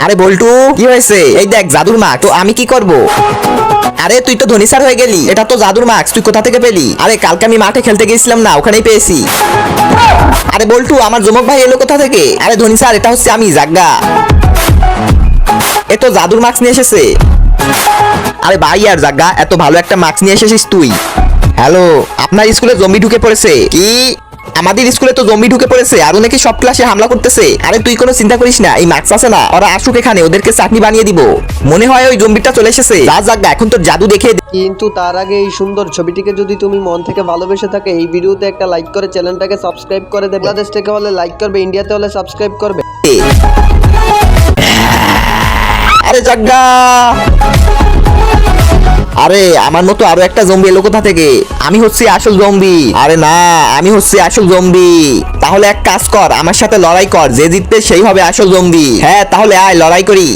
আরে বল্টু, কি হয়েছে? এই দেখ জাদুর মাস্ক। তো আমি কি করব? আরে তুই তো ধনী স্যার হয়ে গেলি, এটা তো জাদুর মাস্ক, তুই কোথা থেকে পেলি? আরে কালকে আমি মাঠে খেলতে গেছিলাম না, ওখানেই পেয়েছি। আরে বল্টু, আমার জমক ভাই এলো কোথা থেকে? আরে ধনী স্যার, এটা হচ্ছে আমি জাগ্গা। এ তো জাদুর মাস্ক নিয়ে এসেছে। আরে ভাই আর জাগ্গা, এত ভালো একটা মাস্ক নিয়ে এসেছিস তুই। হ্যালো, আপনার স্কুলে জম্বি ঢুকে পড়েছে। কি? আমাদের স্কুলে তো জম্বি ঢুকে পড়েছে, আরো নাকি সব ক্লাসে হামলা করতেছে। আরে তুই কোনো চিন্তা করিস না, এই মাস্ক আছে না, ওরা আসুক এখানে, ওদেরকে চাটনি বানিয়ে দিব। মনে হয় ওই জম্বিটা চলে এসেছে। যা জাগ্গা, এখন তোর জাদু দেখে দে। কিন্তু তার আগে এই সুন্দর ছবিটিকে যদি তুমি মন থেকে ভালোবেসে থাকে, এই ভিডিওতে একটা লাইক করে চ্যানেলটাকে সাবস্ক্রাইব করে দেবে। বাংলাদেশ থেকে হলে লাইক করবে, ইন্ডিয়াতে হলে সাবস্ক্রাইব করবে। আরে জাগ্গা, আরে আমার মতো আরো একটা জম্বি এলো কোথা থেকে? আমি হচ্ছি আসল জম্বি। আরে না, আমি হচ্ছি আসল জম্বি। তাহলে এক কাজ কর, আমার সাথে লড়াই কর, যে জিতবে সেই হবে আসল জম্বি। হ্যাঁ, তাহলে আয় লড়াই করি।